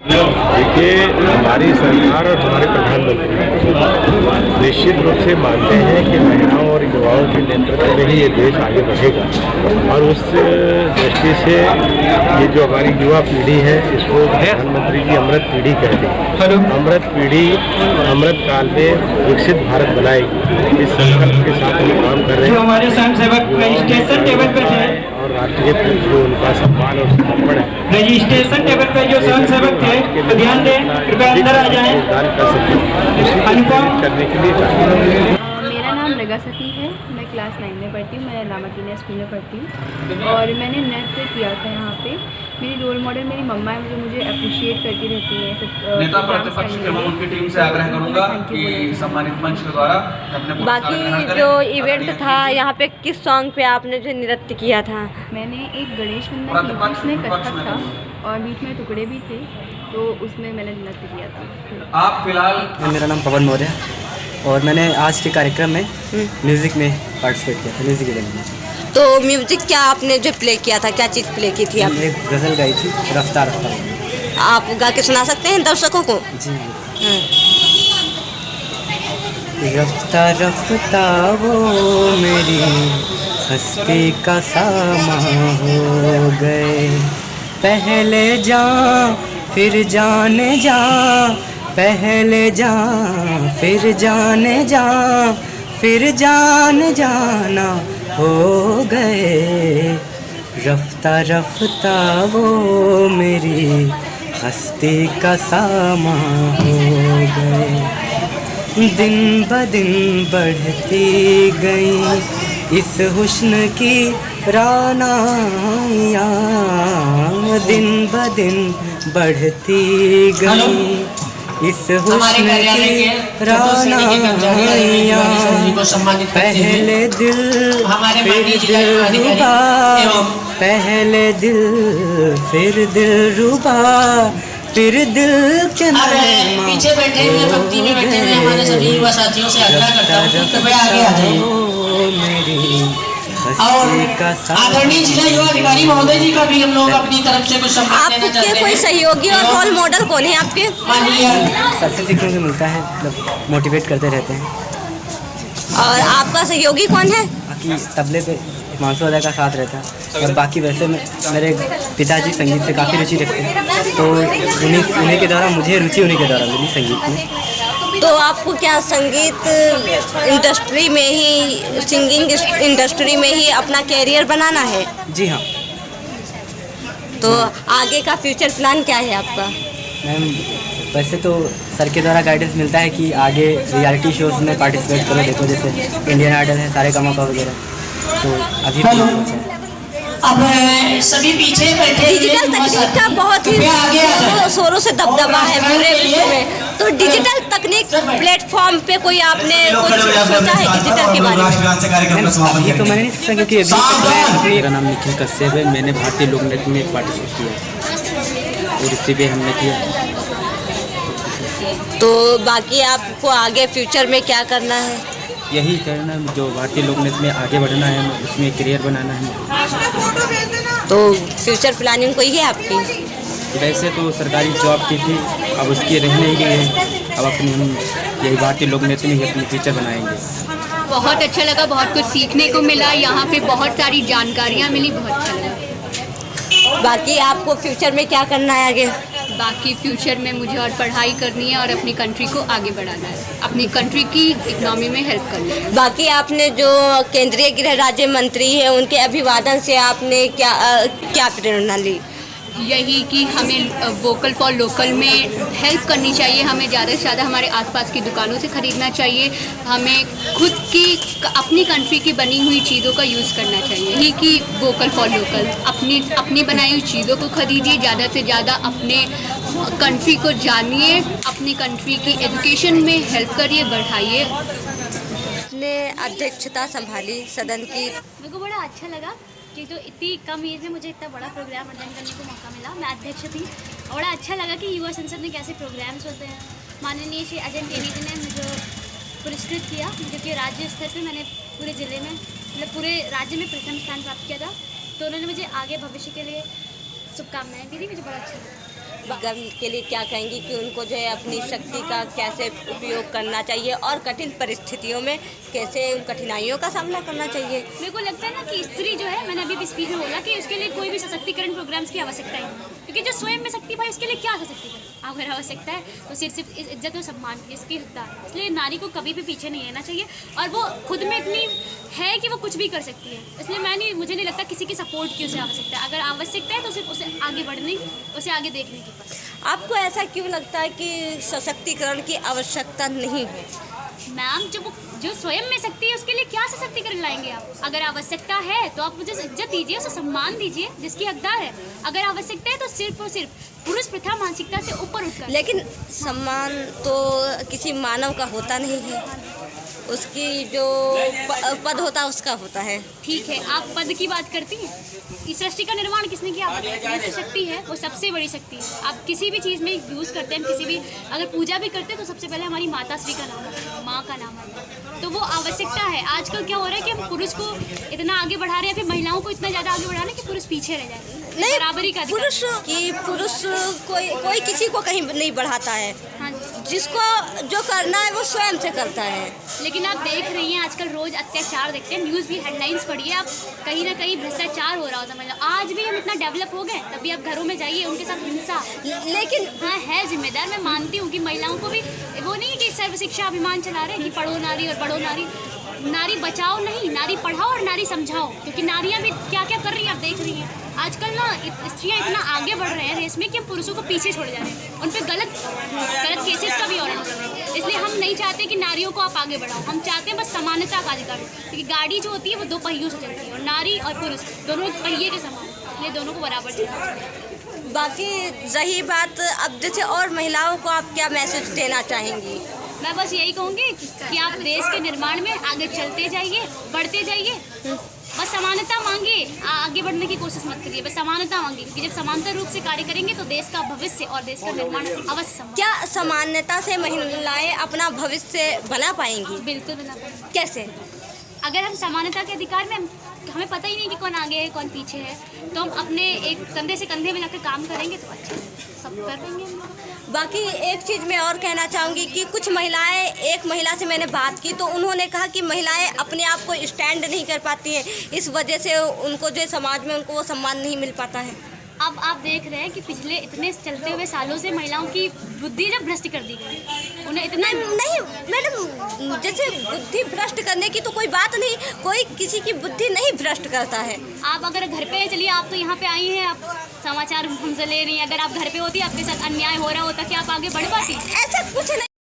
देखिए, हमारी सरकार और हमारे प्रधानमंत्री निश्चित रूप से मानते हैं कि महिलाओं और युवाओं के नेतृत्व में ही ये देश आगे बढ़ेगा और उस दृष्टि से ये जो हमारी युवा पीढ़ी है इसको प्रधानमंत्री जी अमृत पीढ़ी कहते हैं। अमृत पीढ़ी अमृत काल में विकसित भारत बनाएगी, इस संकल्प के साथ हम काम कर रहे हैं। हमारे स्वयंसेवक रजिस्ट्रेशन टेबल पर थे और राष्ट्रीय जो उनका सम्मान और समर्पण है, रजिस्ट्रेशन टेबल पर जो स्वयंसेवक थे तो ध्यान दें, कृपया अंदर आ जाएं। योगदान कर सकते हैं अनुपम करने के लिए चाहिए। मेरा नाम नगा सती है, मैं क्लास 9 में पढ़ती हूँ। मैं लामातीना स्कूल में पढ़ती हूँ और मैंने नृत्य किया था यहाँ पे। मेरी रोल मॉडल मेरी मम्मा है, जो मुझे अप्रिशिएट करती रहती है। नेता प्रतिपक्ष के मैं उनकी टीम से आग्रह करूंगा कि सम्मानित मंच के द्वारा अपने बाकी जो इवेंट था यहाँ पे किस सॉन्ग पे आपने जो नृत्य किया था? मैंने एक गणेश वंदना की थी, उसमें कथक था और बीच में टुकड़े भी थे, तो उसमें मैंने नृत्य किया था। आप फिलहाल मेरा नाम पवन मौर्य और मैंने आज के कार्यक्रम में म्यूज़िक में पार्टिसिपेट किया था, म्यूज़िक इवेंट में। तो म्यूजिक क्या आपने जो प्ले किया था, क्या चीज़ प्ले की थी आपने? एक गज़ल गाई थी, रफ्ता रफ्ता। आप गा के सुना सकते हैं दर्शकों को? जी रफ्ता रफ्ता वो मेरी हस्ती का सामा हो गए, पहले जा फिर जाने जा, पहले जा फिर जाने जा, फिर जान जाना हो गए, रफ्ता रफ्ता वो मेरी हस्ती का सामा हो गए, दिन ब दिन बढ़ती गई इस हुस्न की रानाइयाँ, दिन ब दिन बढ़ती गई इस हुस्न की रानाइयाँ, पहले दिल फिर दिलरुबा, पहले दिल फिर दिलरुबा, फिर दिल के पीछे बैठे हुए पंक्ति में बैठे हुए हमारे सभी युवा साथियों से आग्रह करता हूँ कि कृपया आगे आ जाइए। और आदरणीय जिला युवा अधिकारी महोदय जी का भी हम लोग अपनी तरफ से कुछ सम्मान देना चाहते हैं। आपके कोई सहयोगी और रोल मॉडल कौन है आपके? सबसे सीखने को मिलता है, मतलब मोटिवेट करते रहते हैं। और आपका सहयोगी कौन है? बाकी तबले पे हिमांशु अदा का साथ रहता है और बाकी वैसे मेरे पिताजी संगीत से काफ़ी रुचि रखते हैं, तो उन्हीं के द्वारा मुझे रुचि उन्हीं के द्वारा मिली संगीत में। तो आपको क्या संगीत इंडस्ट्री में ही, सिंगिंग इंडस्ट्री में ही अपना कैरियर बनाना है? जी हाँ। तो आगे का फ्यूचर प्लान क्या है आपका? मैम वैसे तो सर के द्वारा गाइडेंस मिलता है कि आगे रियलिटी शोज़ में पार्टिसिपेट करो, देखो जैसे इंडियन आइडल है, सारे कामा वगैरह, तो अभी अब सभी पीछे बैठे डिजिटल तकनीक का बहुत ही शोरों से दबदबा है पूरे विश्व में, तो डिजिटल तकनीक प्लेटफॉर्म पे कोई आपने कुछ सोचा है डिजिटल के बारे में? ये तो मैंने नहीं सोचा क्योंकि अभी मेरा नाम निखिल कश्यप है, मैंने भारतीय लोक नृत्य में पार्टिसिपेट किया और इससे भी हमने किया। तो बाकी आपको आगे फ्यूचर में क्या करना है? यही करना है, जो भारतीय लोक नृत्य में आगे बढ़ना है, उसमें करियर बनाना है। तो फ्यूचर प्लानिंग कोई है आपकी? वैसे तो सरकारी जॉब की थी, अब उसकी रहने ही गई है, अब अपनी हम यही भारतीय लोक नृत्य में ही अपनी फ्यूचर बनाएंगे। बहुत अच्छा लगा, बहुत कुछ सीखने को मिला, यहाँ पे बहुत सारी जानकारियाँ मिली, बहुत अच्छा लगा। बाकी आपको फ्यूचर में क्या करना है आगे? बाकी फ्यूचर में मुझे और पढ़ाई करनी है और अपनी कंट्री को आगे बढ़ाना है, अपनी कंट्री की इकोनॉमी में हेल्प करना है। बाकी आपने जो केंद्रीय गृह राज्य मंत्री है उनके अभिवादन से आपने क्या प्रेरणा ली? यही कि हमें वोकल फॉर लोकल में हेल्प करनी चाहिए, हमें ज़्यादा से ज़्यादा हमारे आसपास की दुकानों से ख़रीदना चाहिए, हमें खुद की अपनी कंट्री की बनी हुई चीज़ों का यूज़ करना चाहिए। यही कि वोकल फॉर लोकल, अपनी बनाई हुई चीज़ों को खरीदिए, ज़्यादा से ज़्यादा अपने कंट्री को जानिए, अपनी कंट्री की एजुकेशन में हेल्प करिए, बढ़ाइए। ने अध्यक्षता संभाली सदन की। मेरे को बड़ा अच्छा लगा कि जो इतनी कम एज में मुझे इतना बड़ा प्रोग्राम अटेंड करने को मौका मिला। मैं अध्यक्ष थी और बड़ा अच्छा लगा कि युवा संसद में कैसे प्रोग्राम्स होते हैं। माननीय श्री अजय टेनी जी ने मुझे पुरस्कृत किया, क्योंकि राज्य स्तर पे मैंने पूरे ज़िले में, मतलब पूरे राज्य में प्रथम स्थान प्राप्त किया था, तो उन्होंने मुझे आगे भविष्य के लिए शुभकामनाएं दी थी। मुझे बड़ा अच्छा लगा। गर्ल के लिए क्या कहेंगी कि उनको जो है अपनी शक्ति का कैसे उपयोग करना चाहिए और कठिन परिस्थितियों में कैसे उन कठिनाइयों का सामना करना चाहिए? मेरे को लगता है ना कि स्त्री जो है, मैंने अभी स्पीच में बोला कि उसके लिए कोई भी सशक्तिकरण प्रोग्राम्स की आवश्यकता है, क्योंकि जो स्वयं में शक्ति भाई उसके लिए क्या सशक्तिकरण अगर आवश्यकता है तो सिर्फ इज्जत और सम्मान इसकी हकदार है। इसलिए नारी को कभी भी पीछे नहीं रहना चाहिए और वो खुद में इतनी है कि वो कुछ भी कर सकती है। इसलिए मुझे नहीं लगता किसी की सपोर्ट की उसे आवश्यकता है। अगर आवश्यकता है तो सिर्फ उसे आगे बढ़ने की, उसे आगे देखने की। आपको ऐसा क्यों लगता है कि सशक्तिकरण की आवश्यकता नहीं है? मैम, जो स्वयं में शक्ति है उसके लिए क्या सशक्तिकरण लाएंगे आप? अगर आवश्यकता है तो आप मुझे इज्जत दीजिए, उसे सम्मान दीजिए जिसकी हकदार है। अगर आवश्यकता है तो सिर्फ और सिर्फ पुरुष प्रथा मानसिकता से ऊपर उठकर। लेकिन सम्मान तो किसी मानव का होता नहीं है, उसकी जो पद होता है उसका होता है। ठीक है, आप पद की बात करती हैं। इस सृष्टि का निर्माण किसने किया? जो शक्ति है वो सबसे बड़ी शक्ति है। आप किसी भी चीज़ में यूज़ करते हैं, किसी भी अगर पूजा भी करते हैं तो सबसे पहले हमारी माता श्री का नाम है, माँ का नाम है, तो वो आवश्यकता है। आजकल क्या हो रहा है कि हम पुरुष को इतना आगे बढ़ा रहे हैं, फिर महिलाओं को इतना ज़्यादा आगे बढ़ा रहे हैं कि पुरुष पीछे रह जाए। नहीं, बराबरी का पुरुष कोई किसी को कहीं नहीं बढ़ाता है। हाँ, जिसको जो करना है वो स्वयं से करता है। लेकिन आप देख रही हैं आजकल रोज अत्याचार देखते हैं, न्यूज़ भी हेडलाइंस पढ़िए आप, कहीं ना कहीं भ्रष्टाचार हो रहा होता है। मतलब आज भी हम इतना डेवलप हो गए, तभी आप घरों में जाइए उनके साथ हिंसा। लेकिन हाँ, है जिम्मेदार। मैं मानती हूँ कि महिलाओं को भी वो नहीं है कि सर्व शिक्षा अभियान चला रहे हैं कि पढ़ो नारी और बढ़ो नारी। नारी बचाओ नहीं, नारी पढ़ाओ और नारी समझाओ, क्योंकि नारियाँ भी क्या क्या कर रही हैं आप देख रही हैं। आजकल ना स्त्रियाँ इतना आगे बढ़ रहे हैं रेस में कि हम पुरुषों को पीछे छोड़ जा रहे हैं। उन पर गलत केसेस का भी ऑर्डर कर रहे हैं। इसलिए हम नहीं चाहते कि नारियों को आप आगे बढ़ाओ, हम चाहते हैं बस समानता का अधिकार हो, क्योंकि गाड़ी जो होती है वो दो पहियों से चलती है और नारी और पुरुष दोनों पहिए के समान, इसलिए दोनों को बराबर चलना चाहिए। बाकी रही बात अब जैसे और महिलाओं को आप क्या मैसेज देना चाहेंगी? मैं बस यही कहूँगी कि आप देश के निर्माण में आगे चलते जाइए, बढ़ते जाइए, बस समानता मांगिए, आगे बढ़ने की कोशिश मत करिए, बस समानता मांगिए, क्योंकि जब समानता रूप से कार्य करेंगे तो देश का भविष्य और देश का निर्माण अवश्य संभव। क्या समानता से महिलाएं अपना भविष्य बना पाएंगी? बिल्कुल बना पाएंगी। कैसे? अगर हम समानता के अधिकार में हमें पता ही नहीं कि कौन आगे है कौन पीछे है, तो हम अपने एक कंधे से कंधे मिलाकर काम करेंगे तो अच्छा सब कर पाएंगे हम। बाकी एक चीज़ मैं और कहना चाहूँगी कि कुछ महिलाएं, एक महिला से मैंने बात की तो उन्होंने कहा कि महिलाएं अपने आप को स्टैंड नहीं कर पाती हैं, इस वजह से उनको जो समाज में उनको वो सम्मान नहीं मिल पाता है। अब आप देख रहे हैं कि पिछले इतने चलते हुए सालों से महिलाओं की बुद्धि जब भ्रष्ट कर दी गई, उन्हें इतना नहीं मैडम, जैसे बुद्धि भ्रष्ट करने की तो कोई बात नहीं, कोई किसी की बुद्धि नहीं भ्रष्ट करता है। आप अगर घर पे चलिए, आप तो यहाँ पे आई हैं, आप समाचार हमसे ले रही हैं, अगर आप घर पे होती आपके साथ अन्याय हो रहा होता क्या आप आगे बढ़ पाती? ऐसा कुछ नहीं।